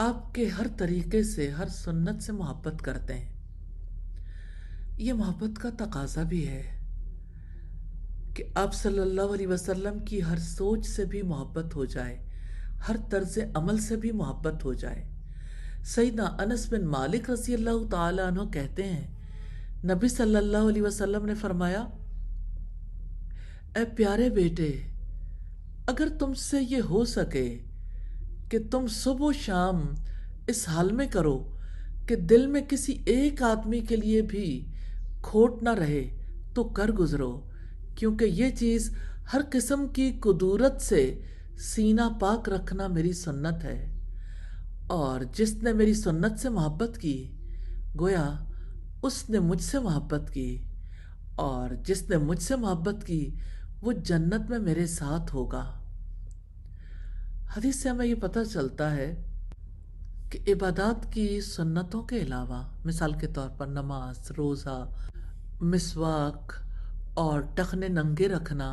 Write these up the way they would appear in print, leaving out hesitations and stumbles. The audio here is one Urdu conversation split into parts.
آپ کے ہر طریقے سے، ہر سنت سے محبت کرتے ہیں۔ یہ محبت کا تقاضا بھی ہے کہ آپ صلی اللہ علیہ وسلم کی ہر سوچ سے بھی محبت ہو جائے، ہر طرز عمل سے بھی محبت ہو جائے۔ سیدنا انس بن مالک رضی اللہ تعالیٰ عنہ کہتے ہیں، نبی صلی اللہ علیہ وسلم نے فرمایا، اے پیارے بیٹے، اگر تم سے یہ ہو سکے کہ تم صبح و شام اس حال میں کرو کہ دل میں کسی ایک آدمی کے لیے بھی کھوٹ نہ رہے تو کر گزرو، کیونکہ یہ چیز ہر قسم کی کدورت سے سینہ پاک رکھنا میری سنت ہے، اور جس نے میری سنت سے محبت کی گویا اس نے مجھ سے محبت کی، اور جس نے مجھ سے محبت کی وہ جنت میں میرے ساتھ ہوگا۔ حدیث سے ہمیں یہ پتہ چلتا ہے کہ عبادات کی سنتوں کے علاوہ، مثال کے طور پر نماز، روزہ، مسواک اور ٹخنے ننگے رکھنا،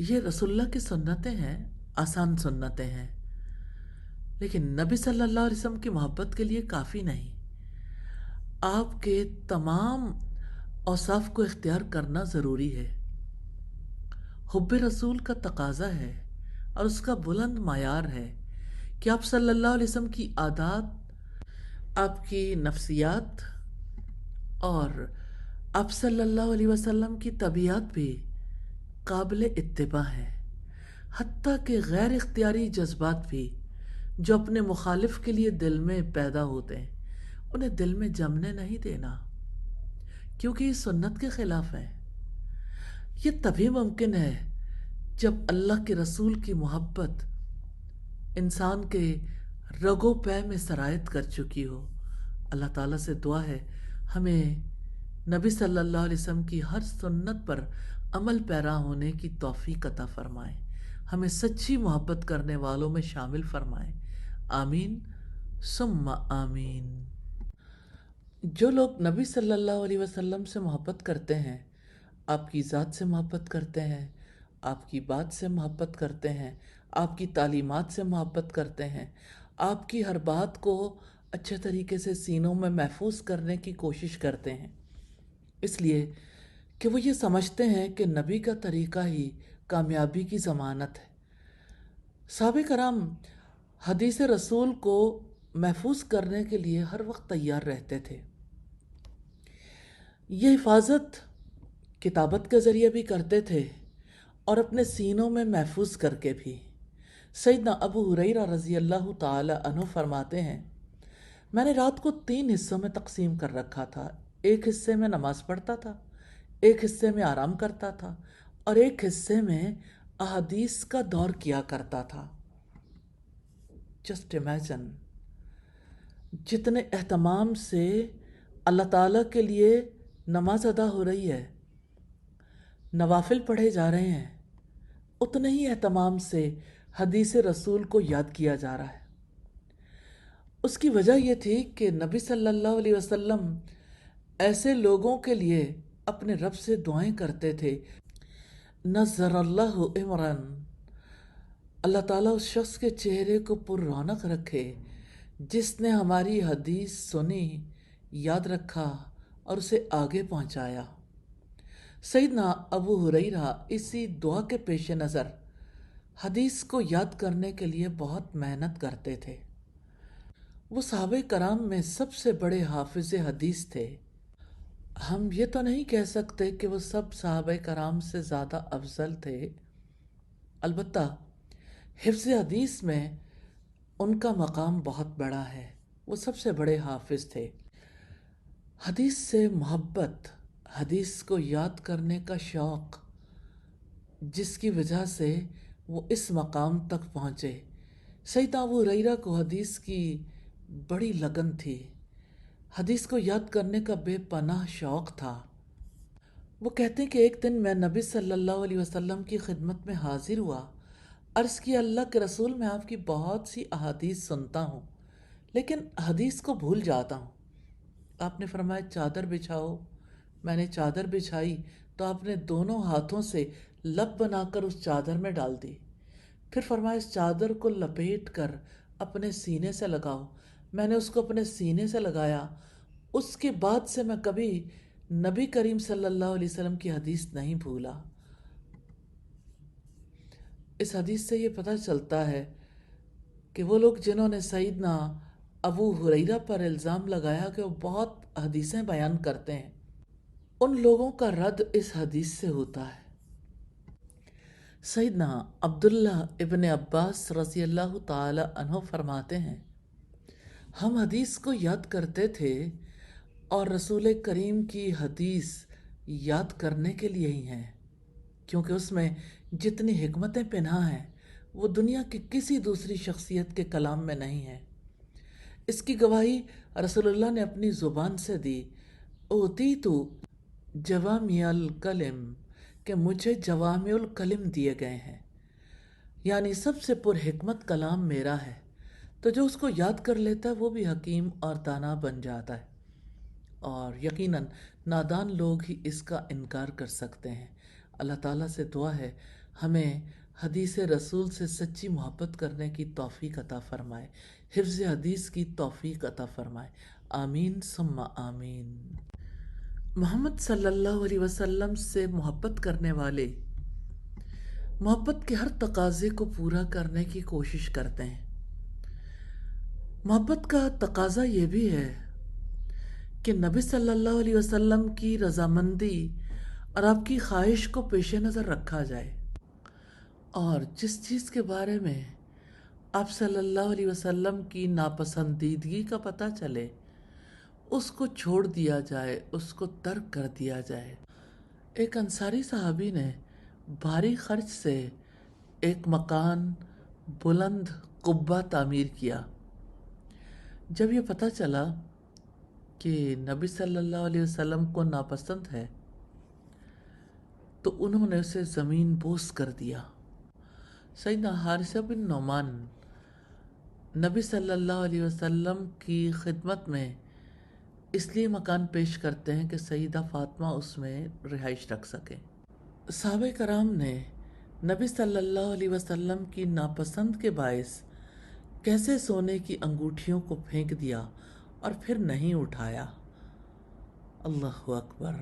یہ رسول اللہ کی سنتیں ہیں، آسان سنتیں ہیں، لیکن نبی صلی اللہ علیہ وسلم کی محبت کے لیے کافی نہیں۔ آپ کے تمام اوصاف کو اختیار کرنا ضروری ہے۔ حب رسول کا تقاضا ہے اور اس کا بلند معیار ہے کہ آپ صلی اللہ علیہ وسلم کی عادات، آپ کی نفسیات اور آپ صلی اللہ علیہ وسلم کی طبیعت بھی قابل اتباع ہے، حتیٰ کہ غیر اختیاری جذبات بھی جو اپنے مخالف کے لیے دل میں پیدا ہوتے ہیں انہیں دل میں جمنے نہیں دینا، کیونکہ یہ سنت کے خلاف ہے۔ یہ تبھی ممکن ہے جب اللہ کے رسول کی محبت انسان کے رگ و پے میں سرایت کر چکی ہو۔ اللہ تعالیٰ سے دعا ہے ہمیں نبی صلی اللہ علیہ وسلم کی ہر سنت پر عمل پیرا ہونے کی توفیق عطا فرمائے، ہمیں سچی محبت کرنے والوں میں شامل فرمائے، آمین ثم آمین۔ جو لوگ نبی صلی اللہ علیہ وسلم سے محبت کرتے ہیں، آپ کی ذات سے محبت کرتے ہیں، آپ کی بات سے محبت کرتے ہیں، آپ کی تعلیمات سے محبت کرتے ہیں، آپ کی ہر بات کو اچھے طریقے سے سینوں میں محفوظ کرنے کی کوشش کرتے ہیں، اس لیے کہ وہ یہ سمجھتے ہیں کہ نبی کا طریقہ ہی کامیابی کی ضمانت ہے۔ صحابہ کرام حدیث رسول کو محفوظ کرنے کے لیے ہر وقت تیار رہتے تھے۔ یہ حفاظت کتابت کے ذریعے بھی کرتے تھے اور اپنے سینوں میں محفوظ کر کے بھی۔ سیدنا ابو ہریرہ رضی اللہ تعالی عنہ فرماتے ہیں، میں نے رات کو 3 حصوں میں تقسیم کر رکھا تھا، ایک حصے میں نماز پڑھتا تھا، ایک حصے میں آرام کرتا تھا اور ایک حصے میں احادیث کا دور کیا کرتا تھا۔ جسٹ امیجن جتنے اہتمام سے اللہ تعالیٰ کے لیے نماز ادا ہو رہی ہے، نوافل پڑھے جا رہے ہیں، اتنے ہی اہتمام سے حدیث رسول کو یاد کیا جا رہا ہے۔ اس کی وجہ یہ تھی کہ نبی صلی اللہ علیہ وسلم ایسے لوگوں کے لیے اپنے رب سے دعائیں کرتے تھے، نظر اللہ عمران، اللہ تعالیٰ اس شخص کے چہرے کو پر رونق رکھے جس نے ہماری حدیث سنی، یاد رکھا اور اسے آگے پہنچایا۔ سیدنا ابو ہریرہ اسی دعا کے پیش نظر حدیث کو یاد کرنے کے لیے بہت محنت کرتے تھے۔ وہ صحابہ کرام میں سب سے بڑے حافظ حدیث تھے۔ ہم یہ تو نہیں کہہ سکتے کہ وہ سب صحابہ کرام سے زیادہ افضل تھے، البتہ حفظ حدیث میں ان کا مقام بہت بڑا ہے، وہ سب سے بڑے حافظ تھے۔ حدیث سے محبت، حدیث کو یاد کرنے کا شوق، جس کی وجہ سے وہ اس مقام تک پہنچے۔ سیدنا ابو ہریرہ کو حدیث کی بڑی لگن تھی، حدیث کو یاد کرنے کا بے پناہ شوق تھا۔ وہ کہتے ہیں کہ ایک دن میں نبی صلی اللہ علیہ وسلم کی خدمت میں حاضر ہوا، عرض کیا اللہ کے رسول، میں آپ کی بہت سی احادیث سنتا ہوں لیکن حدیث کو بھول جاتا ہوں۔ آپ نے فرمایا چادر بچھاؤ۔ میں نے چادر بچھائی تو آپ نے دونوں ہاتھوں سے لپ بنا کر اس چادر میں ڈال دی، پھر فرمایا اس چادر کو لپیٹ کر اپنے سینے سے لگاؤ۔ میں نے اس کو اپنے سینے سے لگایا، اس کے بعد سے میں کبھی نبی کریم صلی اللہ علیہ وسلم کی حدیث نہیں بھولا۔ اس حدیث سے یہ پتہ چلتا ہے کہ وہ لوگ جنہوں نے سیدنا ابو ہریرہ پر الزام لگایا کہ وہ بہت حدیثیں بیان کرتے ہیں، ان لوگوں کا رد اس حدیث سے ہوتا ہے۔ سیدنا عبداللہ ابن عباس رضی اللہ تعالی عنہ فرماتے ہیں، ہم حدیث کو یاد کرتے تھے اور رسول کریم کی حدیث یاد کرنے کے لیے ہی ہیں، کیونکہ اس میں جتنی حکمتیں پنہا ہیں وہ دنیا کی کسی دوسری شخصیت کے کلام میں نہیں ہیں۔ اس کی گواہی رسول اللہ نے اپنی زبان سے دی، اوتیتو جوامع الکلم، کہ مجھے جوامع الکلم دیے گئے ہیں، یعنی سب سے پر حکمت کلام میرا ہے، تو جو اس کو یاد کر لیتا ہے وہ بھی حکیم اور دانا بن جاتا ہے، اور یقیناً نادان لوگ ہی اس کا انکار کر سکتے ہیں۔ اللہ تعالیٰ سے دعا ہے ہمیں حدیث رسول سے سچی محبت کرنے کی توفیق عطا فرمائے، حفظ حدیث کی توفیق عطا فرمائے، آمین ثم آمین۔ محمد صلی اللہ علیہ وسلم سے محبت کرنے والے محبت کے ہر تقاضے کو پورا کرنے کی کوشش کرتے ہیں۔ محبت کا تقاضا یہ بھی ہے کہ نبی صلی اللہ علیہ وسلم کی رضامندی اور آپ کی خواہش کو پیش نظر رکھا جائے، اور جس چیز کے بارے میں آپ صلی اللہ علیہ وسلم کی ناپسندیدگی کا پتہ چلے اس کو چھوڑ دیا جائے، اس کو ترک کر دیا جائے۔ ایک انصاری صحابی نے بھاری خرچ سے ایک مکان بلند قبہ تعمیر کیا۔ جب یہ پتہ چلا کہ نبی صلی اللہ علیہ وسلم کو ناپسند ہے تو انہوں نے اسے زمین بوس کر دیا۔ سیدنا حارثہ بن نعمان نبی صلی اللہ علیہ وسلم کی خدمت میں اس لیے مکان پیش کرتے ہیں کہ سیدہ فاطمہ اس میں رہائش رکھ سکیں۔ صحابہ کرام نے نبی صلی اللہ علیہ وسلم کی ناپسند کے باعث کیسے سونے کی انگوٹھیوں کو پھینک دیا اور پھر نہیں اٹھایا، اللہ اکبر۔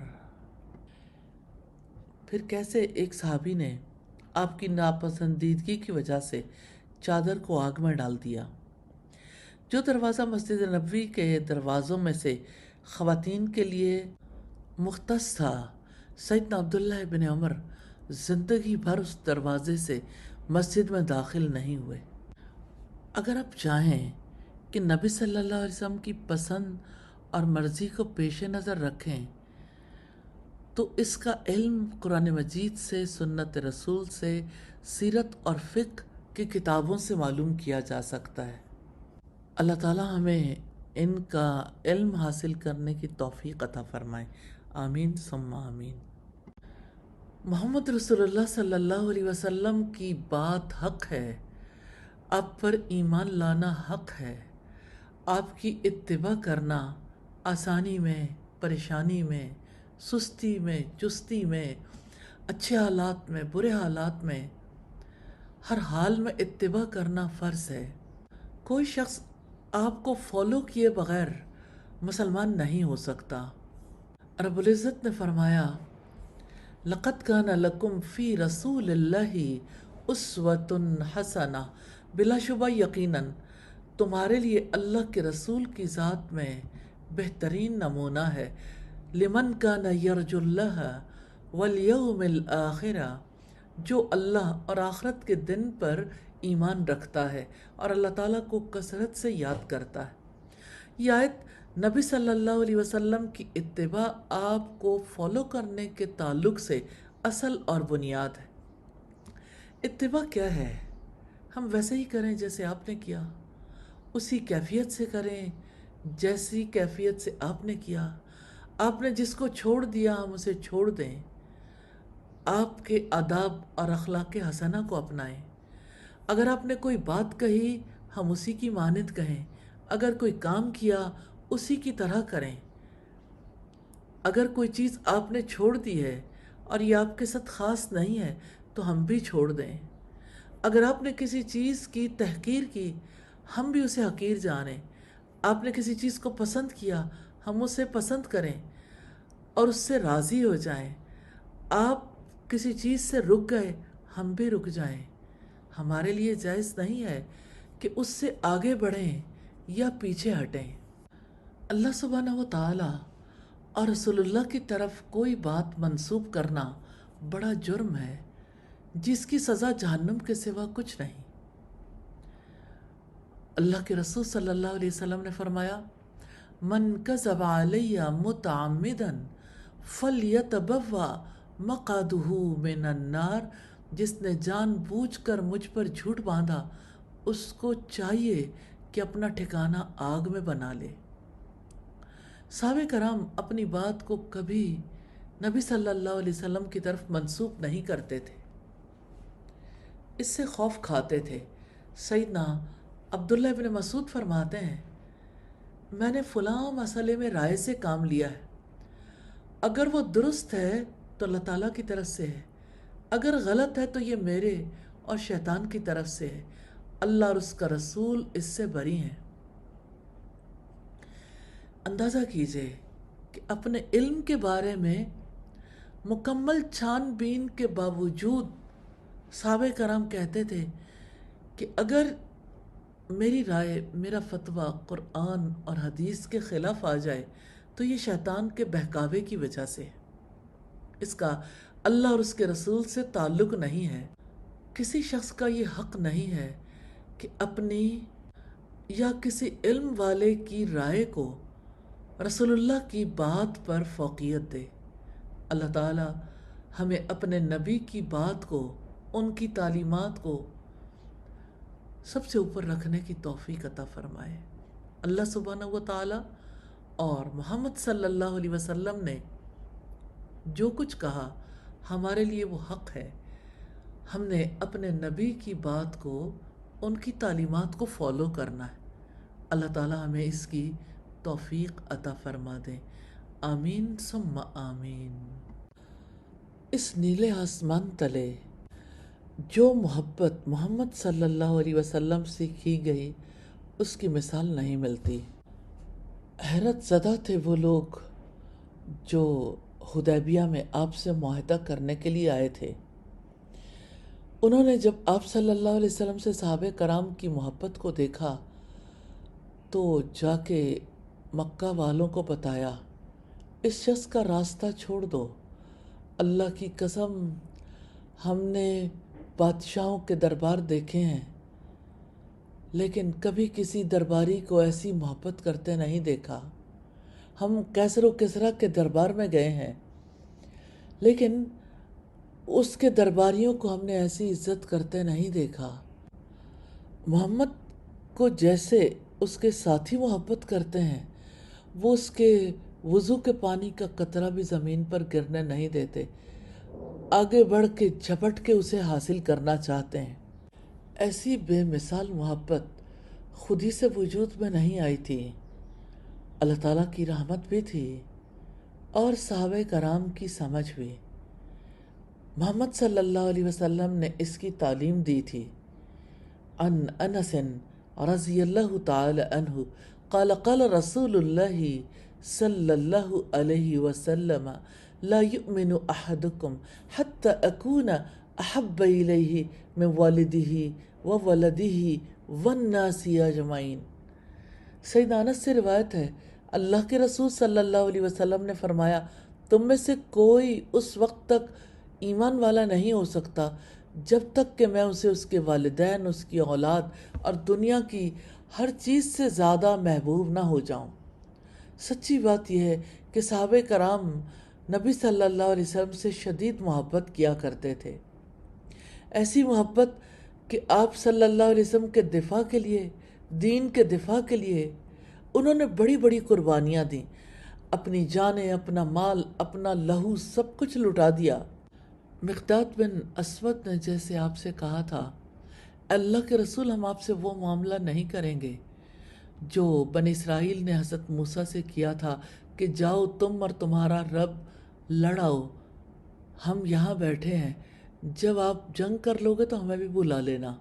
پھر کیسے ایک صحابی نے آپ کی ناپسندیدگی کی وجہ سے چادر کو آگ میں ڈال دیا۔ جو دروازہ مسجد نبوی کے دروازوں میں سے خواتین کے لیے مختص تھا، سیدنا عبداللہ ابن عمر زندگی بھر اس دروازے سے مسجد میں داخل نہیں ہوئے۔ اگر آپ چاہیں کہ نبی صلی اللہ علیہ وسلم کی پسند اور مرضی کو پیش نظر رکھیں تو اس کا علم قرآن مجید سے، سنت رسول سے، سیرت اور فقہ کی کتابوں سے معلوم کیا جا سکتا ہے۔ اللہ تعالیٰ ہمیں ان کا علم حاصل کرنے کی توفیق عطا فرمائے، آمین ثم آمین۔ محمد رسول اللہ صلی اللہ علیہ وسلم کی بات حق ہے، آپ پر ایمان لانا حق ہے، آپ کی اتباع کرنا آسانی میں، پریشانی میں، سستی میں، چستی میں، اچھے حالات میں، برے حالات میں، ہر حال میں اتباع کرنا فرض ہے۔ کوئی شخص آپ کو فالو کیے بغیر مسلمان نہیں ہو سکتا۔ رب العزت نے فرمایا، لَقَدْ كَانَ لَكُمْ فِي رَسُولِ اللَّهِ أُسْوَةٌ حَسَنَةٌ، بلا شبہ یقیناً تمہارے لیے اللہ کے رسول کی ذات میں بہترین نمونہ ہے، لمن کان یرجو اللہ والیوم الآخر، جو اللہ اور آخرت کے دن پر ایمان رکھتا ہے اور اللہ تعالیٰ کو کثرت سے یاد کرتا ہے۔ یہ آیت نبی صلی اللہ علیہ وسلم کی اتباع آپ کو فالو کرنے کے تعلق سے اصل اور بنیاد ہے۔ اتباع کیا ہے؟ ہم ویسے ہی کریں جیسے آپ نے کیا، اسی کیفیت سے کریں جیسی کیفیت سے آپ نے کیا۔ آپ نے جس کو چھوڑ دیا ہم اسے چھوڑ دیں، آپ کے آداب اور اخلاق حسنہ کو اپنائیں۔ اگر آپ نے کوئی بات کہی ہم اسی کی مانند کہیں، اگر کوئی کام کیا اسی کی طرح کریں۔ اگر کوئی چیز آپ نے چھوڑ دی ہے اور یہ آپ کے ساتھ خاص نہیں ہے تو ہم بھی چھوڑ دیں۔ اگر آپ نے کسی چیز کی تحقیر کی ہم بھی اسے حقیر جانیں۔ آپ نے کسی چیز کو پسند کیا، ہم اسے پسند کریں اور اس سے راضی ہو جائیں۔ آپ کسی چیز سے رک گئے، ہم بھی رک جائیں۔ ہمارے لیے جائز نہیں ہے کہ اس سے آگے بڑھیں یا پیچھے ہٹیں۔ اللہ سبحانہ و تعالی اور رسول اللہ کی طرف کوئی بات منسوب کرنا بڑا جرم ہے، جس کی سزا جہنم کے سوا کچھ نہیں۔ اللہ کے رسول صلی اللہ علیہ وسلم نے فرمایا، من کذب علی متعمدا فلیتبوأ مقعدہ من النار، جس نے جان بوجھ کر مجھ پر جھوٹ باندھا اس کو چاہیے کہ اپنا ٹھکانہ آگ میں بنا لے۔ صحابہ کرام اپنی بات کو کبھی نبی صلی اللہ علیہ وسلم کی طرف منسوب نہیں کرتے تھے، اس سے خوف کھاتے تھے۔ سیدنا عبداللہ ابن مسعود فرماتے ہیں، میں نے فلاں مسئلے میں رائے سے کام لیا ہے، اگر وہ درست ہے تو اللہ تعالیٰ کی طرف سے ہے، اگر غلط ہے تو یہ میرے اور شیطان کی طرف سے ہے، اللہ اور اس کا رسول اس سے بری ہیں۔ اندازہ کیجئے کہ اپنے علم کے بارے میں مکمل چھان بین کے باوجود صحابہ کرام کہتے تھے کہ اگر میری رائے، میرا فتویٰ قرآن اور حدیث کے خلاف آ جائے تو یہ شیطان کے بہکاوے کی وجہ سے ہے، اس کا اللہ اور اس کے رسول سے تعلق نہیں ہے۔ کسی شخص کا یہ حق نہیں ہے کہ اپنی یا کسی علم والے کی رائے کو رسول اللہ کی بات پر فوقیت دے۔ اللہ تعالی ہمیں اپنے نبی کی بات کو، ان کی تعلیمات کو سب سے اوپر رکھنے کی توفیق عطا فرمائے۔ اللہ سبحانہ و تعالی اور محمد صلی اللہ علیہ وسلم نے جو کچھ کہا ہمارے لیے وہ حق ہے۔ ہم نے اپنے نبی کی بات کو، ان کی تعلیمات کو فالو کرنا ہے۔ اللہ تعالی ہمیں اس کی توفیق عطا فرما دیں، آمین ثم آمین۔ اس نیلے آسمان تلے جو محبت محمد صلی اللہ علیہ وسلم سے کی گئی اس کی مثال نہیں ملتی۔ حیرت زدہ تھے وہ لوگ جو حدیبیہ میں آپ سے معاہدہ کرنے کے لیے آئے تھے۔ انہوں نے جب آپ صلی اللہ علیہ وسلم سے صحابہ کرام کی محبت کو دیکھا تو جا کے مکہ والوں کو بتایا، اس شخص کا راستہ چھوڑ دو، اللہ کی قسم ہم نے بادشاہوں کے دربار دیکھے ہیں لیکن کبھی کسی درباری کو ایسی محبت کرتے نہیں دیکھا۔ ہم کیسر و کسریٰ کے دربار میں گئے ہیں لیکن اس کے درباریوں کو ہم نے ایسی عزت کرتے نہیں دیکھا۔ محمد کو جیسے اس کے ساتھی محبت کرتے ہیں، وہ اس کے وضو کے پانی کا قطرہ بھی زمین پر گرنے نہیں دیتے، آگے بڑھ کے جھپٹ کے اسے حاصل کرنا چاہتے ہیں۔ ایسی بے مثال محبت خود ہی سے وجود میں نہیں آئی تھی، اللہ تعالیٰ کی رحمت بھی تھی اور صحابہ کرام کی سمجھ بھی۔ محمد صلی اللہ علیہ وسلم نے اس کی تعلیم دی تھی۔ عن انس رضی اللہ تعالی عنہ قال قال رسول اللہ صلی اللہ علیہ وسلم لا یؤمن احدکم حتی اکون احب الیہ من والدہ وولدہ والناس اجمعین۔ سیدنا انس سے روایت ہے، اللہ کے رسول صلی اللہ علیہ وسلم نے فرمایا، تم میں سے کوئی اس وقت تک ایمان والا نہیں ہو سکتا جب تک کہ میں اسے اس کے والدین، اس کی اولاد اور دنیا کی ہر چیز سے زیادہ محبوب نہ ہو جاؤں۔ سچی بات یہ ہے کہ صحابہ کرام نبی صلی اللہ علیہ وسلم سے شدید محبت کیا کرتے تھے، ایسی محبت کہ آپ صلی اللہ علیہ وسلم کے دفاع کے لیے، دین کے دفاع کے لیے انہوں نے بڑی بڑی قربانیاں دیں، اپنی جانیں، اپنا مال، اپنا لہو سب کچھ لٹا دیا۔ مقداد بن اسود نے جیسے آپ سے کہا تھا، اللہ کے رسول ہم آپ سے وہ معاملہ نہیں کریں گے جو بنی اسرائیل نے حضرت موسیٰ سے کیا تھا کہ جاؤ تم اور تمہارا رب لڑاؤ، ہم یہاں بیٹھے ہیں، جب آپ جنگ کر لو گے تو ہمیں بھی بلا لینا۔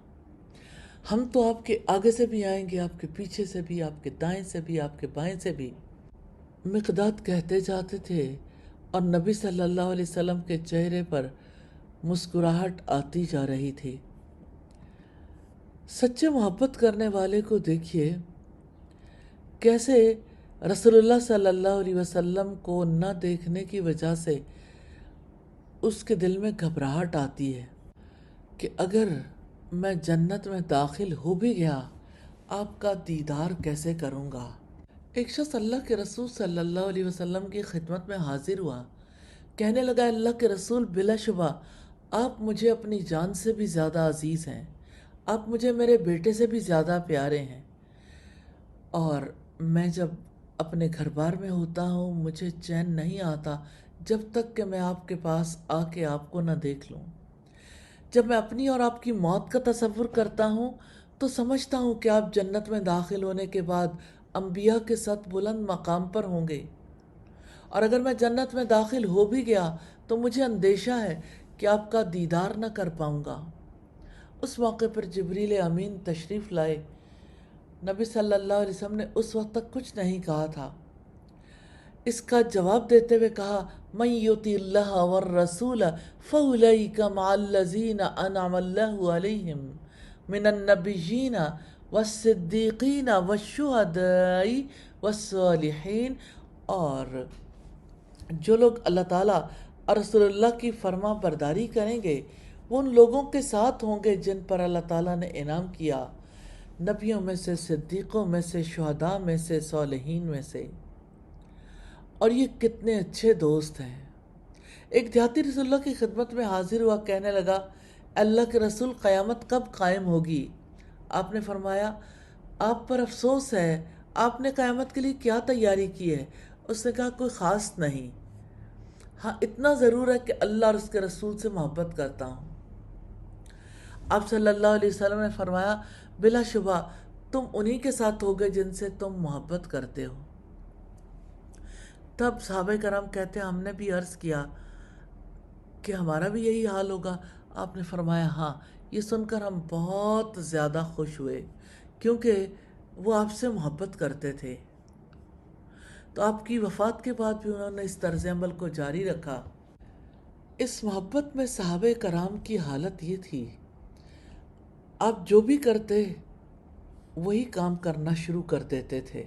ہم تو آپ کے آگے سے بھی آئیں گے، آپ کے پیچھے سے بھی، آپ کے دائیں سے بھی، آپ کے بائیں سے بھی۔ مقداد کہتے جاتے تھے اور نبی صلی اللہ علیہ وسلم کے چہرے پر مسکراہٹ آتی جا رہی تھی۔ سچے محبت کرنے والے کو دیکھیے کیسے رسول اللہ صلی اللہ علیہ وسلم کو نہ دیکھنے کی وجہ سے اس کے دل میں گھبراہٹ آتی ہے کہ اگر میں جنت میں داخل ہو بھی گیا آپ کا دیدار کیسے کروں گا۔ ایک شخص اللہ کے رسول صلی اللہ علیہ وسلم کی خدمت میں حاضر ہوا، کہنے لگا اللہ کے رسول بلا شبہ آپ مجھے اپنی جان سے بھی زیادہ عزیز ہیں، آپ مجھے میرے بیٹے سے بھی زیادہ پیارے ہیں، اور میں جب اپنے گھر بار میں ہوتا ہوں مجھے چین نہیں آتا جب تک کہ میں آپ کے پاس آ کے آپ کو نہ دیکھ لوں۔ جب میں اپنی اور آپ کی موت کا تصور کرتا ہوں تو سمجھتا ہوں کہ آپ جنت میں داخل ہونے کے بعد انبیاء کے ساتھ بلند مقام پر ہوں گے، اور اگر میں جنت میں داخل ہو بھی گیا تو مجھے اندیشہ ہے کہ آپ کا دیدار نہ کر پاؤں گا۔ اس موقع پر جبریل امین تشریف لائے۔ نبی صلی اللہ علیہ وسلم نے اس وقت تک کچھ نہیں کہا تھا۔ اس کا جواب دیتے ہوئے کہا من یطع اللہ والرسول فاولئک مع الذین انعم اللہ علیہم من النبیین والصدیقین والشہداء والصالحین، اور جو لوگ اللہ تعالیٰ اور رسول اللہ کی فرما برداری کریں گے وہ ان لوگوں کے ساتھ ہوں گے جن پر اللہ تعالیٰ نے انعام کیا، نبیوں میں سے، صدیقوں میں سے، شہداء میں سے، صالحین میں سے۔ اور یہ کتنے اچھے دوست ہیں۔ ایک دیہاتی رسول اللہ کی خدمت میں حاضر ہوا، کہنے لگا اللہ کے رسول قیامت کب قائم ہوگی؟ آپ نے فرمایا آپ پر افسوس ہے، آپ نے قیامت کے لیے کیا تیاری کی ہے؟ اس نے کہا کوئی خاص نہیں، ہاں اتنا ضرور ہے کہ اللہ اور اس کے رسول سے محبت کرتا ہوں۔ آپ صلی اللہ علیہ وسلم نے فرمایا بلا شبہ تم انہی کے ساتھ ہوگے جن سے تم محبت کرتے ہو۔ تب صحابہ کرام کہتے ہیں ہم نے بھی عرض کیا کہ ہمارا بھی یہی حال ہوگا؟ آپ نے فرمایا ہاں۔ یہ سن کر ہم بہت زیادہ خوش ہوئے کیونکہ وہ آپ سے محبت کرتے تھے۔ تو آپ کی وفات کے بعد بھی انہوں نے اس طرز عمل کو جاری رکھا۔ اس محبت میں صحابہ کرام کی حالت یہ تھی آپ جو بھی کرتے وہی کام کرنا شروع کر دیتے تھے،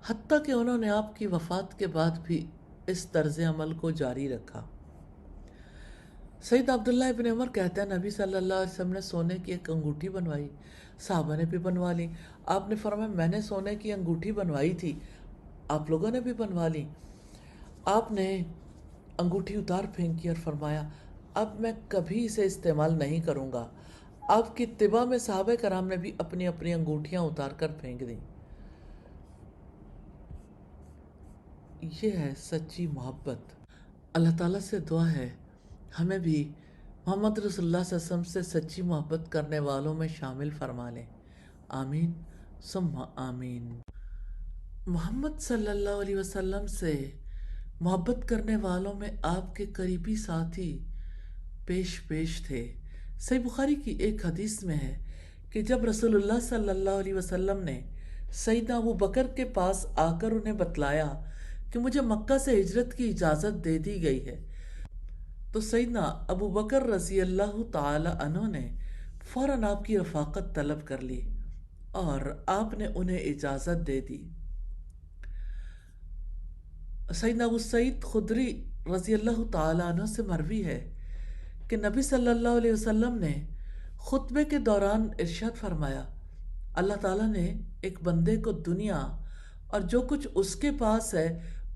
حتیٰ کہ انہوں نے آپ کی وفات کے بعد بھی اس طرز عمل کو جاری رکھا۔ سید عبداللہ ابن عمر کہتے ہیں نبی صلی اللہ علیہ وسلم نے سونے کی ایک انگوٹھی بنوائی، صحابہ نے بھی بنوا لی۔ آپ نے فرمایا میں نے سونے کی انگوٹھی بنوائی تھی، آپ لوگوں نے بھی بنوا لی۔ آپ نے انگوٹھی اتار پھینکی اور فرمایا اب میں کبھی اسے استعمال نہیں کروں گا۔ آپ کی اتباع میں صحابہ کرام نے بھی اپنی اپنی انگوٹھیاں اتار کر پھینک دیں۔ یہ ہے سچی محبت۔ اللہ تعالیٰ سے دعا ہے ہمیں بھی محمد رسول اللہ صلی اللہ علیہ وسلم سے سچی محبت کرنے والوں میں شامل فرما لیں، آمین ثم آمین۔ محمد صلی اللہ علیہ وسلم سے محبت کرنے والوں میں آپ کے قریبی ساتھی پیش تھے۔ صحیح بخاری کی ایک حدیث میں ہے کہ جب رسول اللہ صلی اللہ علیہ وسلم نے سیدنا ابو بکر کے پاس آ کر انہیں بتلایا کہ مجھے مکہ سے ہجرت کی اجازت دے دی گئی ہے تو سیدنا ابو بکر رضی اللہ تعالی عنہ نے فوراً آپ کی رفاقت طلب کر لی اور آپ نے انہیں اجازت دے دی۔ سیدنا ابو سعید خدری رضی اللہ تعالی عنہ سے مروی ہے کہ نبی صلی اللہ علیہ وسلم نے خطبے کے دوران ارشاد فرمایا اللہ تعالیٰ نے ایک بندے کو دنیا اور جو کچھ اس کے پاس ہے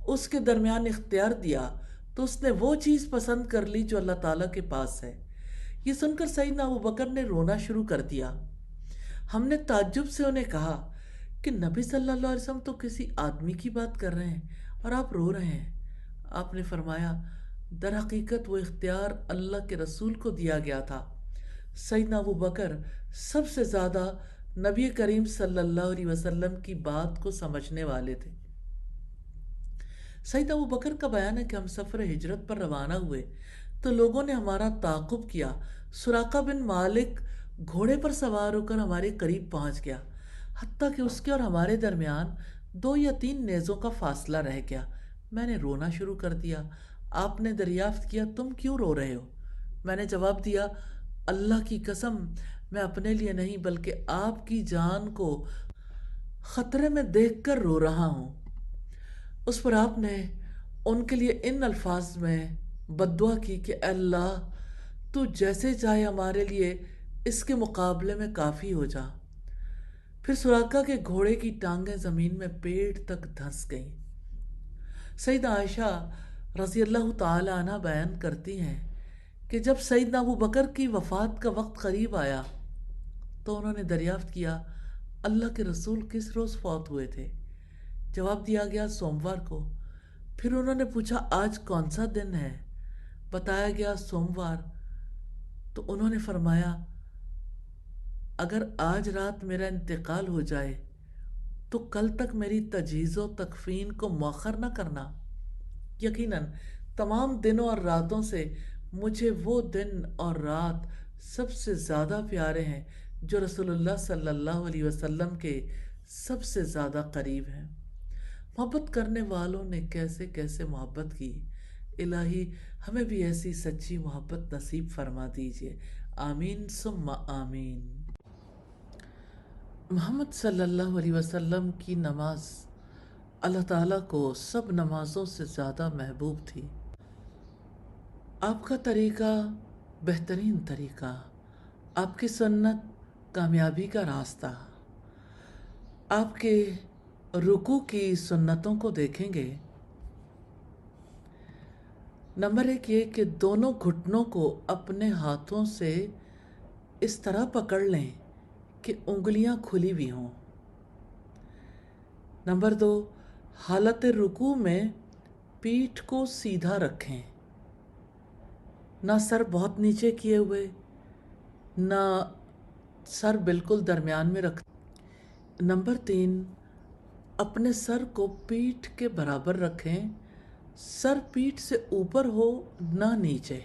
اس کے درمیان اختیار دیا تو اس نے وہ چیز پسند کر لی جو اللہ تعالیٰ کے پاس ہے۔ یہ سن کر سیدنا ابو بکر نے رونا شروع کر دیا۔ ہم نے تعجب سے انہیں کہا کہ نبی صلی اللہ علیہ وسلم تو کسی آدمی کی بات کر رہے ہیں اور آپ رو رہے ہیں۔ آپ نے فرمایا در حقیقت وہ اختیار اللہ کے رسول کو دیا گیا تھا۔ سیدنا ابو بکر سب سے زیادہ نبی کریم صلی اللہ علیہ وسلم کی بات کو سمجھنے والے تھے۔ سیدنا ابو بکر کا بیان ہے کہ ہم سفر ہجرت پر روانہ ہوئے تو لوگوں نے ہمارا تعاقب کیا۔ سراقہ بن مالک گھوڑے پر سوار ہو کر ہمارے قریب پہنچ گیا، حتیٰ کہ اس کے اور ہمارے درمیان 2 یا 3 نیزوں کا فاصلہ رہ گیا۔ میں نے رونا شروع کر دیا۔ آپ نے دریافت کیا، تم کیوں رو رہے ہو؟ میں نے جواب دیا، اللہ کی قسم، میں اپنے لیے نہیں بلکہ آپ کی جان کو خطرے میں دیکھ کر رو رہا ہوں۔ اس پر آپ نے ان کے لیے ان الفاظ میں بد دعا کی کہ اے اللہ، تو جیسے چاہے ہمارے لیے اس کے مقابلے میں کافی ہو جا۔ پھر سراقہ کے گھوڑے کی ٹانگیں زمین میں پیٹ تک دھنس گئیں۔ سیدہ عائشہ رضی اللہ تعالی عنہ بیان کرتی ہیں کہ جب سیدنا ابو بکر کی وفات کا وقت قریب آیا تو انہوں نے دریافت کیا، اللہ کے رسول کس روز فوت ہوئے تھے؟ جواب دیا گیا، سوموار کو۔ پھر انہوں نے پوچھا، آج کون سا دن ہے؟ بتایا گیا، سوموار۔ تو انہوں نے فرمایا، اگر آج رات میرا انتقال ہو جائے تو کل تک میری تجہیز و تکفین کو مؤخر نہ کرنا۔ یقیناً تمام دنوں اور راتوں سے مجھے وہ دن اور رات سب سے زیادہ پیارے ہیں جو رسول اللہ صلی اللہ علیہ وسلم کے سب سے زیادہ قریب ہیں۔ محبت کرنے والوں نے کیسے کیسے محبت کی۔ الہی ہمیں بھی ایسی سچی محبت نصیب فرما دیجیے، آمین ثم آمین۔ محمد صلی اللہ علیہ وسلم کی نماز اللہ تعالیٰ کو سب نمازوں سے زیادہ محبوب تھی۔ آپ کا طریقہ بہترین طریقہ، آپ کی سنت کامیابی کا راستہ۔ آپ کے رکوع کی سنتوں کو دیکھیں گے۔ نمبر 1 یہ کہ دونوں گھٹنوں کو اپنے ہاتھوں سے اس طرح پکڑ لیں کہ انگلیاں کھلی بھی ہوں۔ نمبر 2 حالت رکوع میں پیٹھ کو سیدھا رکھیں، نہ سر بہت نیچے کیے ہوئے، نہ سر بالکل درمیان میں رکھ۔ نمبر 3 اپنے سر کو پیٹھ کے برابر رکھیں، سر پیٹھ سے اوپر ہو نہ نیچے۔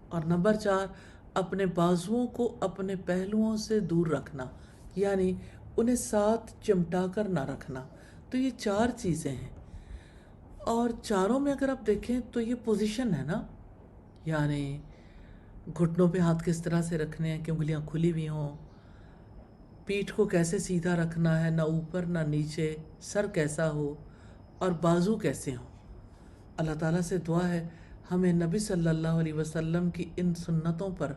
اور نمبر 4 اپنے بازوؤں کو اپنے پہلوؤں سے دور رکھنا، یعنی انہیں ساتھ چمٹا کر نہ رکھنا۔ تو یہ 4 چیزیں ہیں، اور چاروں میں اگر آپ دیکھیں تو یہ پوزیشن ہے نا، یعنی گھٹنوں پہ ہاتھ کس طرح سے رکھنے ہیں کہ انگلیاں کھلی بھی ہوں، پیٹھ کو کیسے سیدھا رکھنا ہے، نہ اوپر نہ نیچے، سر کیسا ہو اور بازو کیسے ہوں۔ اللہ تعالیٰ سے دعا ہے ہمیں نبی صلی اللہ علیہ وسلم کی ان سنتوں پر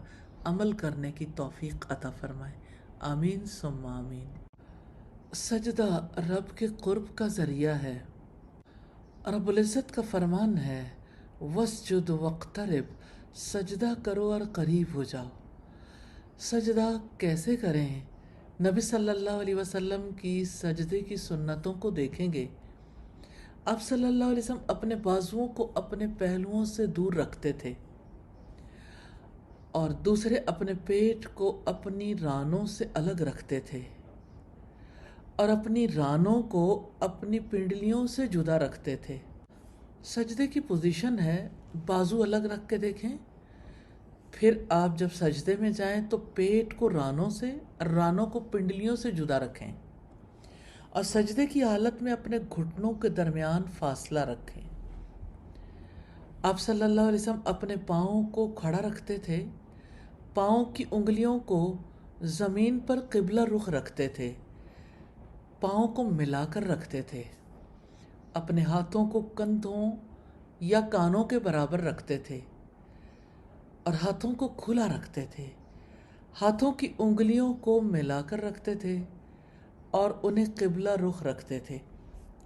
عمل کرنے کی توفیق عطا فرمائے، آمین ثم آمین۔ سجدہ رب کے قرب کا ذریعہ ہے۔ رب العزت کا فرمان ہے، وَاسْجُدْ وَاقْتَرِبْ، سجدہ کرو اور قریب ہو جاؤ۔ سجدہ کیسے کریں؟ نبی صلی اللہ علیہ وسلم کی سجدے کی سنتوں کو دیکھیں گے۔ آپ صلی اللہ علیہ وسلم اپنے بازوؤں کو اپنے پہلوؤں سے دور رکھتے تھے، اور دوسرے اپنے پیٹ کو اپنی رانوں سے الگ رکھتے تھے، اور اپنی رانوں کو اپنی پنڈلیوں سے جدا رکھتے تھے۔ سجدے کی پوزیشن ہے، بازو الگ رکھ کے دیکھیں، پھر آپ جب سجدے میں جائیں تو پیٹ کو رانوں کو پنڈلیوں سے جدا رکھیں، اور سجدے کی حالت میں اپنے گھٹنوں کے درمیان فاصلہ رکھیں۔ آپ صلی اللہ علیہ وسلم اپنے پاؤں کو کھڑا رکھتے تھے، پاؤں کی انگلیوں کو زمین پر قبلہ رخ رکھتے تھے، پاؤں کو ملا کر رکھتے تھے، اپنے ہاتھوں کو کندھوں یا کانوں کے برابر رکھتے تھے، اور ہاتھوں کو کھلا رکھتے تھے، ہاتھوں کی انگلیوں کو ملا کر رکھتے تھے اور انہیں قبلہ رخ رکھتے تھے۔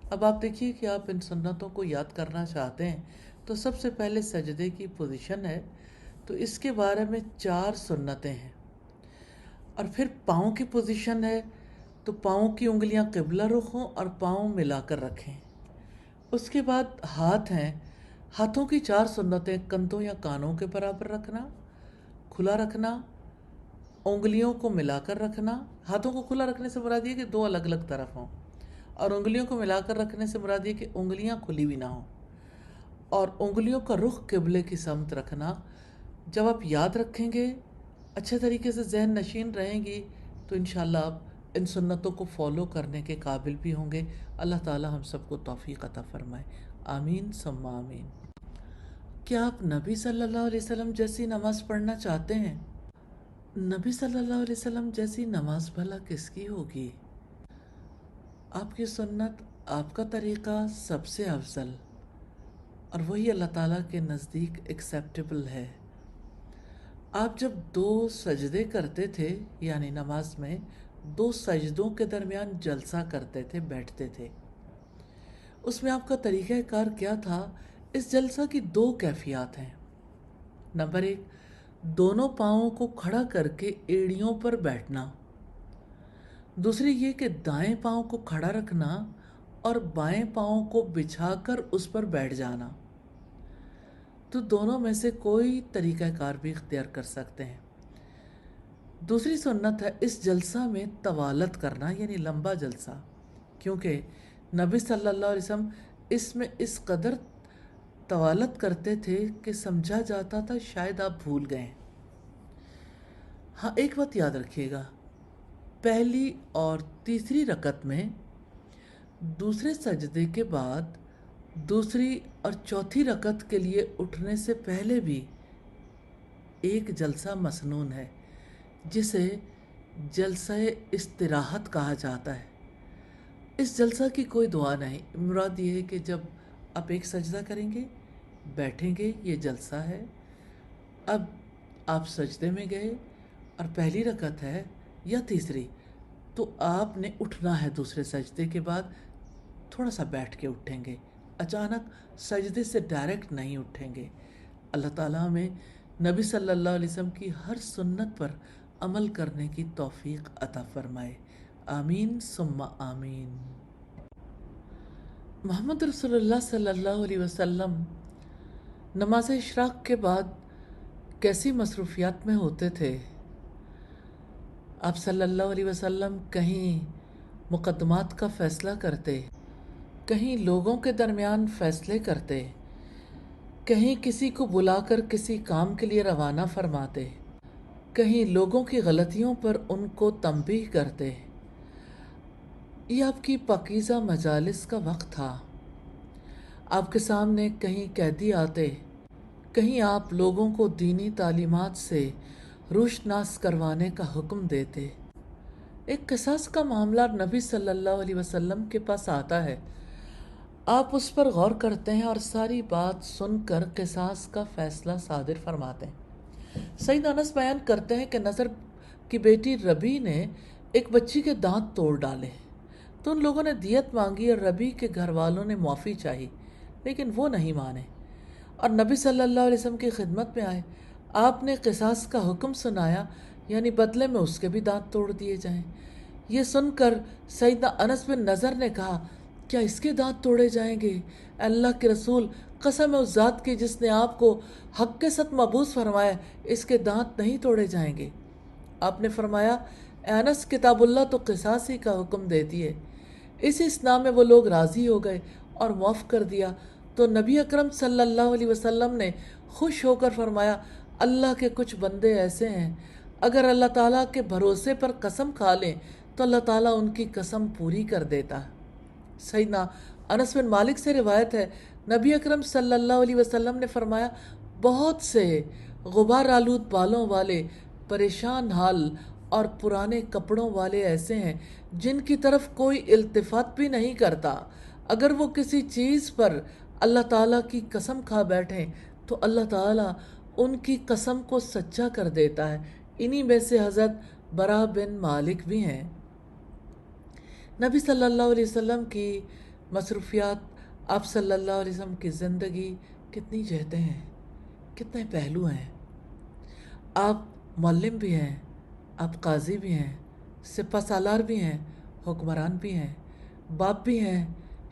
اب آپ دیکھیے کہ آپ ان سنتوں کو یاد کرنا چاہتے ہیں تو سب سے پہلے سجدے کی پوزیشن ہے، تو اس کے بارے میں 4 سنتیں ہیں۔ اور پھر پاؤں کی پوزیشن ہے، تو پاؤں کی انگلیاں قبلہ رخ ہوں اور پاؤں ملا کر رکھیں۔ اس کے بعد ہاتھ ہیں، ہاتھوں کی 4 سنتیں، کندھوں یا کانوں کے برابر رکھنا، کھلا رکھنا، انگلیوں کو ملا کر رکھنا۔ ہاتھوں کو کھلا رکھنے سے مراد یہ کہ 2 الگ الگ طرف ہوں، اور انگلیوں کو ملا کر رکھنے سے مراد یہ کہ انگلیاں کھلی بھی نہ ہوں، اور انگلیوں کا رخ قبلے کی سمت رکھنا۔ جب آپ یاد رکھیں گے، اچھے طریقے سے ذہن نشین رہیں گی تو انشاءاللہ آپ ان سنتوں کو فالو کرنے کے قابل بھی ہوں گے۔ اللہ تعالی ہم سب کو توفیق عطا فرمائے، آمین ثم آمین۔ کیا آپ نبی صلی اللہ علیہ وسلم جیسی نماز پڑھنا چاہتے ہیں؟ نبی صلی اللہ علیہ وسلم جیسی نماز بھلا کس کی ہوگی؟ آپ کی سنت، آپ کا طریقہ سب سے افضل، اور وہی اللہ تعالیٰ کے نزدیک ایکسیپٹیبل ہے۔ آپ جب 2 سجدے کرتے تھے، یعنی نماز میں 2 سجدوں کے درمیان جلسہ کرتے تھے، بیٹھتے تھے، اس میں آپ کا طریقہ کار کیا تھا؟ اس جلسہ کی 2 کیفیات ہیں۔ نمبر 1، دونوں پاؤں کو کھڑا کر کے ایڑیوں پر بیٹھنا۔ دوسری یہ کہ دائیں پاؤں کو کھڑا رکھنا اور بائیں پاؤں کو بچھا کر اس پر بیٹھ جانا۔ تو دونوں میں سے کوئی طریقہ کار بھی اختیار کر سکتے ہیں۔ دوسری سنت ہے اس جلسہ میں طوالت کرنا، یعنی لمبا جلسہ، کیونکہ نبی صلی اللہ علیہ وسلم اس میں اس قدر طوالت کرتے تھے کہ سمجھا جاتا تھا شاید آپ بھول گئے۔ ہاں، ایک بات یاد رکھیے گا، پہلی اور تیسری رکعت میں دوسرے سجدے کے بعد دوسری اور چوتھی رکعت کے لیے اٹھنے سے پہلے بھی ایک جلسہ مسنون ہے جسے جلسہ استراحت کہا جاتا ہے۔ اس جلسہ کی کوئی دعا نہیں، مراد یہ ہے کہ جب آپ ایک سجدہ کریں گے، بیٹھیں گے، یہ جلسہ ہے۔ اب آپ سجدے میں گئے اور پہلی رکعت ہے یا تیسری، تو آپ نے اٹھنا ہے دوسرے سجدے کے بعد، تھوڑا سا بیٹھ کے اٹھیں گے، اچانک سجدے سے ڈائریکٹ نہیں اٹھیں گے۔ اللہ تعالیٰ ہمیں نبی صلی اللہ علیہ وسلم کی ہر سنت پر عمل کرنے کی توفیق عطا فرمائے، آمین ثم آمین۔ محمد رسول اللہ صلی اللہ علیہ وسلم نماز اشراق کے بعد کیسی مصروفیات میں ہوتے تھے؟ آپ صلی اللہ علیہ وسلم کہیں مقدمات کا فیصلہ کرتے، کہیں لوگوں کے درمیان فیصلے کرتے، کہیں کسی کو بلا کر کسی کام کے لیے روانہ فرماتے، کہیں لوگوں کی غلطیوں پر ان کو تنبیہ کرتے۔ یہ آپ کی پاکیزہ مجالس کا وقت تھا۔ آپ کے سامنے کہیں قیدی آتے، کہیں آپ لوگوں کو دینی تعلیمات سے روشناس کروانے کا حکم دیتے۔ ایک قصاص کا معاملہ نبی صلی اللہ علیہ وسلم کے پاس آتا ہے، آپ اس پر غور کرتے ہیں اور ساری بات سن کر قصاص کا فیصلہ صادر فرماتے ہیں۔ سید انس بیان کرتے ہیں کہ نضر کی بیٹی ربی نے ایک بچی کے دانت توڑ ڈالے، تو ان لوگوں نے دیت مانگی اور ربی کے گھر والوں نے معافی چاہی، لیکن وہ نہیں مانے اور نبی صلی اللہ علیہ وسلم کی خدمت میں آئے۔ آپ نے قصاص کا حکم سنایا، یعنی بدلے میں اس کے بھی دانت توڑ دیے جائیں۔ یہ سن کر سیدنا انس بن نضر نے کہا، کیا اس کے دانت توڑے جائیں گے؟ اللہ کے رسول، قسم ہے اس ذات کی جس نے آپ کو حق کے ساتھ مبعوث فرمایا، اس کے دانت نہیں توڑے جائیں گے۔ آپ نے فرمایا، اے انس، کتاب اللہ تو قصاص ہی کا حکم دیتی ہے۔ اسی اسنا میں وہ لوگ راضی ہو گئے اور معاف کر دیا، تو نبی اکرم صلی اللہ علیہ وسلم نے خوش ہو کر فرمایا، اللہ کے کچھ بندے ایسے ہیں، اگر اللہ تعالیٰ کے بھروسے پر قسم کھا لیں تو اللہ تعالیٰ ان کی قسم پوری کر دیتا ہے۔ سیدنا انس بن مالک سے روایت ہے، نبی اکرم صلی اللہ علیہ وسلم نے فرمایا، بہت سے غبار آلود بالوں والے، پریشان حال اور پرانے کپڑوں والے ایسے ہیں جن کی طرف کوئی التفات بھی نہیں کرتا، اگر وہ کسی چیز پر اللہ تعالیٰ کی قسم کھا بیٹھیں تو اللہ تعالیٰ ان کی قسم کو سچا کر دیتا ہے۔ انہی میں سے حضرت برا بن مالک بھی ہیں۔ نبی صلی اللہ علیہ وسلم کی مصروفیات، آپ صلی اللہ علیہ وسلم کی زندگی کتنی جہتیں ہیں، کتنے پہلو ہیں۔ آپ معلم بھی ہیں، آپ قاضی بھی ہیں، سپہ سالار بھی ہیں، حکمران بھی ہیں، باپ بھی ہیں،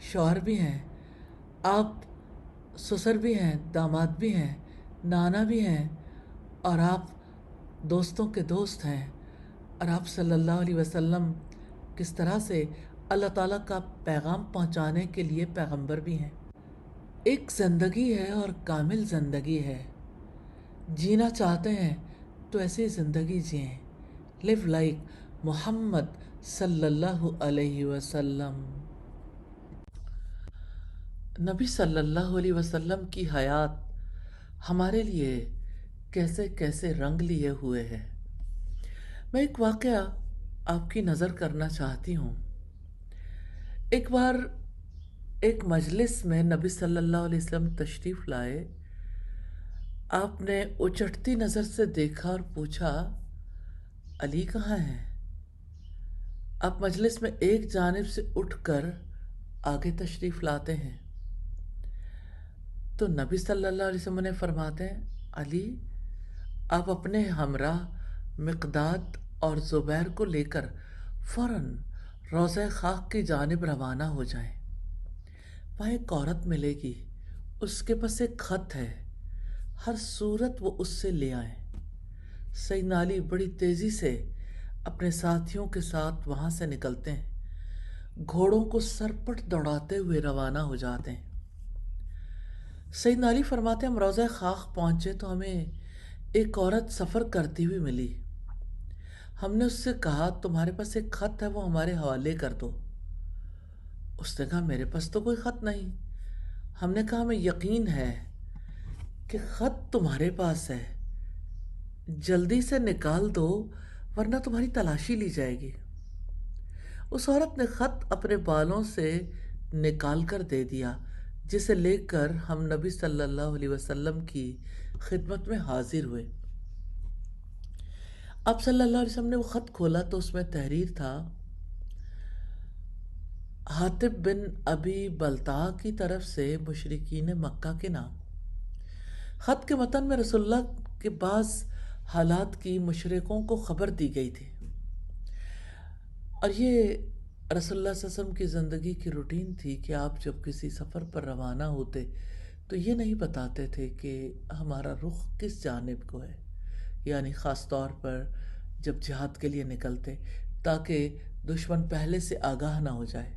شوہر بھی ہیں، آپ سسر بھی ہیں، داماد بھی ہیں، نانا بھی ہیں، اور آپ دوستوں کے دوست ہیں، اور آپ صلی اللہ علیہ وسلم کس طرح سے اللہ تعالیٰ کا پیغام پہنچانے کے لیے پیغمبر بھی ہیں۔ ایک زندگی ہے اور کامل زندگی ہے، جینا چاہتے ہیں تو ایسی زندگی جئیں، لیو لائک محمد صلی اللہ علیہ وسلم۔ نبی صلی اللہ علیہ وسلم کی حیات ہمارے لیے کیسے کیسے رنگ لیے ہوئے ہے۔ میں ایک واقعہ آپ کی نظر کرنا چاہتی ہوں۔ ایک بار ایک مجلس میں نبی صلی اللہ علیہ وسلم تشریف لائے۔ آپ نے اچٹتی نظر سے دیکھا اور پوچھا، علی کہاں ہیں؟ آپ مجلس میں ایک جانب سے اٹھ کر آگے تشریف لاتے ہیں تو نبی صلی اللہ علیہ وسلم نے فرماتے ہیں، علی آپ اپنے ہمراہ مقداد اور زبیر کو لے کر فوراً روضہ خاک کی جانب روانہ ہو جائیں۔ وہاں ایک عورت ملے گی، اس کے پاس ایک خط ہے، ہر صورت وہ اس سے لے آئیں۔ سیدنا علی بڑی تیزی سے اپنے ساتھیوں کے ساتھ وہاں سے نکلتے ہیں، گھوڑوں کو سرپٹ دوڑاتے ہوئے روانہ ہو جاتے ہیں۔ سیدنا علی فرماتے ہیں، ہم روضہ خاک پہنچے تو ہمیں ایک عورت سفر کرتی ہوئی ملی۔ ہم نے اس سے کہا، تمہارے پاس ایک خط ہے، وہ ہمارے حوالے کر دو۔ اس نے کہا، میرے پاس تو کوئی خط نہیں۔ ہم نے کہا، ہمیں یقین ہے کہ خط تمہارے پاس ہے، جلدی سے نکال دو ورنہ تمہاری تلاشی لی جائے گی۔ اس عورت نے خط اپنے بالوں سے نکال کر دے دیا، جسے لے کر ہم نبی صلی اللہ علیہ وسلم کی خدمت میں حاضر ہوئے۔ آپ صلی اللہ علیہ وسلم نے وہ خط کھولا تو اس میں تحریر تھا، حاطب بن ابی بلتع کی طرف سے مشرکین مکہ کے نام۔ خط کے متن میں رسول اللہ کے بعض حالات کی مشرکوں کو خبر دی گئی تھی، اور یہ رسول اللہ صلی اللہ علیہ وسلم کی زندگی کی روٹین تھی کہ آپ جب کسی سفر پر روانہ ہوتے تو یہ نہیں بتاتے تھے کہ ہمارا رخ کس جانب کو ہے، یعنی خاص طور پر جب جہاد کے لیے نکلتے تاکہ دشمن پہلے سے آگاہ نہ ہو جائے۔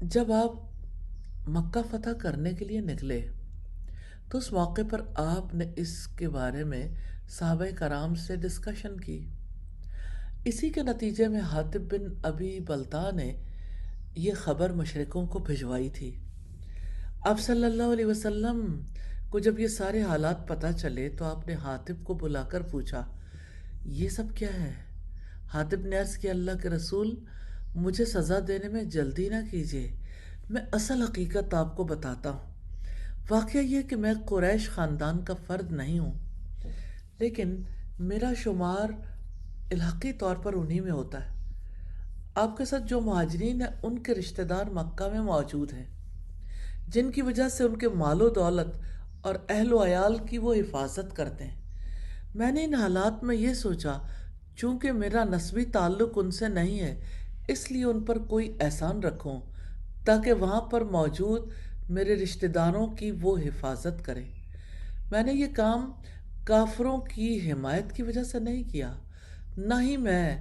جب آپ مکہ فتح کرنے کے لیے نکلے تو اس موقع پر آپ نے اس کے بارے میں صحابہ کرام سے ڈسکشن کی۔ اسی کے نتیجے میں حاطب بن ابی بلتع نے یہ خبر مشرکوں کو بھجوائی تھی۔ آپ صلی اللہ علیہ وسلم کو جب یہ سارے حالات پتہ چلے تو آپ نے حاطب کو بلا کر پوچھا، یہ سب کیا ہے؟ حاطب نے عرض کیا، اللہ کے رسول، مجھے سزا دینے میں جلدی نہ کیجیے، میں اصل حقیقت آپ کو بتاتا ہوں۔ واقعہ یہ کہ میں قریش خاندان کا فرد نہیں ہوں، لیکن میرا شمار الحقی طور پر انہی میں ہوتا ہے۔ آپ کے ساتھ جو مہاجرین ہیں ان کے رشتہ دار مکہ میں موجود ہیں، جن کی وجہ سے ان کے مال و دولت اور اہل و عیال کی وہ حفاظت کرتے ہیں۔ میں نے ان حالات میں یہ سوچا، چونکہ میرا نسبی تعلق ان سے نہیں ہے، اس لیے ان پر کوئی احسان رکھوں تاکہ وہاں پر موجود میرے رشتہ داروں کی وہ حفاظت کریں۔ میں نے یہ کام کافروں کی حمایت کی وجہ سے نہیں کیا، نہ ہی میں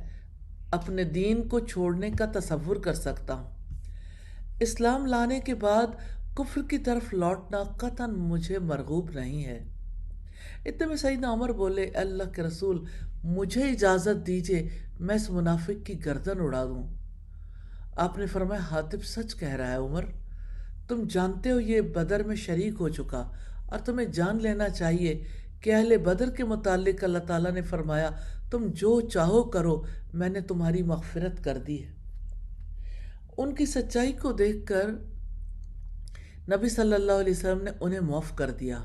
اپنے دین کو چھوڑنے کا تصور کر سکتا ہوں۔ اسلام لانے کے بعد کفر کی طرف لوٹنا قطعاً مجھے مرغوب نہیں ہے۔ اتنے میں سیدنا عمر بولے، اللہ کے رسول، مجھے اجازت دیجئے میں اس منافق کی گردن اڑا دوں۔ آپ نے فرمایا، حاطب سچ کہہ رہا ہے عمر، تم جانتے ہو یہ بدر میں شریک ہو چکا، اور تمہیں جان لینا چاہیے کہ اہل بدر کے متعلق اللہ تعالیٰ نے فرمایا، تم جو چاہو کرو، میں نے تمہاری مغفرت کر دی ہے۔ ان کی سچائی کو دیکھ کر نبی صلی اللہ علیہ وسلم نے انہیں معاف کر دیا،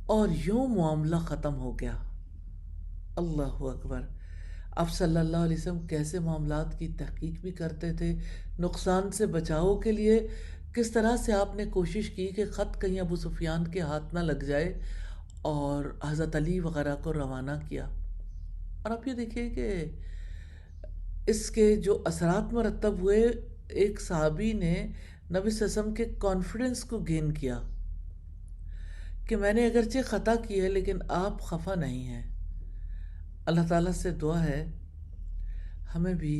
اور یوں معاملہ ختم ہو گیا۔ اللہ اکبر! آپ صلی اللہ علیہ وسلم کیسے معاملات کی تحقیق بھی کرتے تھے، نقصان سے بچاؤ کے لیے کس طرح سے آپ نے کوشش کی کہ خط کہیں ابو سفیان کے ہاتھ نہ لگ جائے، اور حضرت علی وغیرہ کو روانہ کیا۔ اور آپ یہ دیکھیے کہ اس کے جو اثرات مرتب ہوئے، ایک صحابی نے نبی صلی اللہ علیہ وسلم کے کانفیڈنس کو گین کیا کہ میں نے اگرچہ خطا کی ہے لیکن آپ خفا نہیں ہیں۔ اللہ تعالیٰ سے دعا ہے ہمیں بھی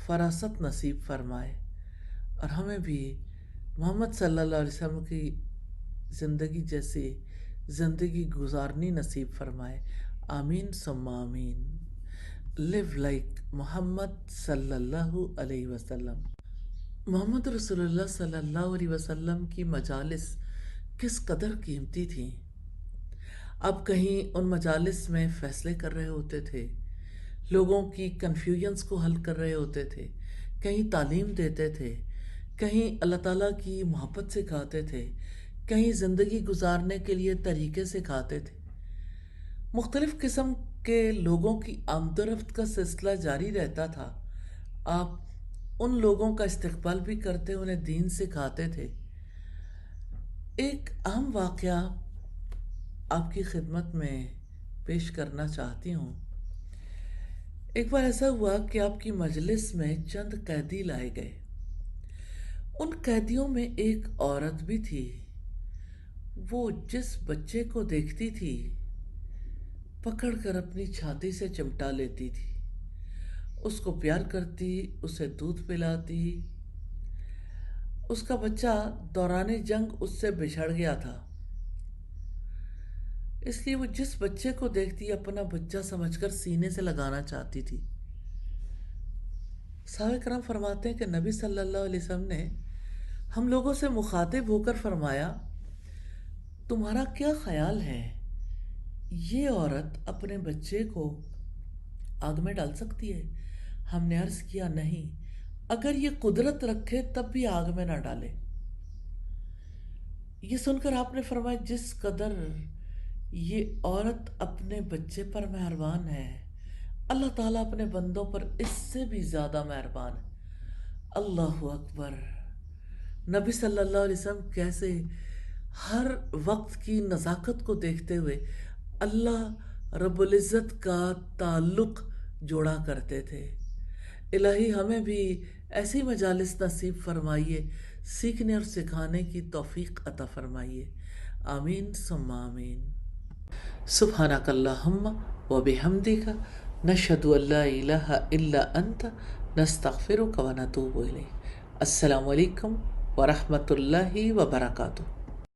فراست نصیب فرمائے، اور ہمیں بھی محمد صلی اللہ علیہ وسلم کی زندگی جیسی زندگی گزارنی نصیب فرمائے۔ آمین ثم آمین۔ لیو لائک محمد صلی اللہ علیہ وسلم۔ محمد رسول اللہ صلی اللہ علیہ وسلم کی مجالس کس قدر قیمتی تھیں۔ اب کہیں ان مجالس میں فیصلے کر رہے ہوتے تھے، لوگوں کی کنفیوژنس کو حل کر رہے ہوتے تھے، کہیں تعلیم دیتے تھے، کہیں اللہ تعالیٰ کی محبت سکھاتے تھے، کہیں زندگی گزارنے کے لیے طریقے سکھاتے تھے۔ مختلف قسم کے لوگوں کی آمد و رفت کا سلسلہ جاری رہتا تھا۔ آپ ان لوگوں کا استقبال بھی کرتے، انہیں دین سکھاتے تھے۔ ایک اہم واقعہ آپ کی خدمت میں پیش کرنا چاہتی ہوں۔ ایک بار ایسا ہوا کہ آپ کی مجلس میں چند قیدی لائے گئے۔ ان قیدیوں میں ایک عورت بھی تھی۔ وہ جس بچے کو دیکھتی تھی پکڑ کر اپنی چھاتی سے چمٹا لیتی تھی، اس کو پیار کرتی، اسے دودھ پلاتی۔ اس کا بچہ دوران جنگ اس سے بچھڑ گیا تھا، اس لیے وہ جس بچے کو دیکھتی اپنا بچہ سمجھ کر سینے سے لگانا چاہتی تھی۔ صحابہ کرام فرماتے ہیں کہ نبی صلی اللہ علیہ وسلم نے ہم لوگوں سے مخاطب ہو کر فرمایا، تمہارا کیا خیال ہے، یہ عورت اپنے بچے کو آگ میں ڈال سکتی ہے؟ ہم نے عرض کیا نہیں، اگر یہ قدرت رکھے تب بھی آگ میں نہ ڈالے۔ یہ سن کر آپ نے فرمایا، جس قدر یہ عورت اپنے بچے پر مہربان ہے، اللہ تعالیٰ اپنے بندوں پر اس سے بھی زیادہ مہربان ہے۔ اللہ اکبر۔ نبی صلی اللہ علیہ وسلم کیسے ہر وقت کی نزاکت کو دیکھتے ہوئے اللہ رب العزت کا تعلق جوڑا کرتے تھے۔ الہی ہمیں بھی ایسی مجالس نصیب فرمائیے، سیکھنے اور سکھانے کی توفیق عطا فرمائیے۔ آمین ثم آمین۔ سبحانک اللہم و بحمدک، نشہد ان لا الہ الا انت، نستغفرک و نتوب الیک۔ السلام علیکم ورحمۃ اللہ وبرکاتہ۔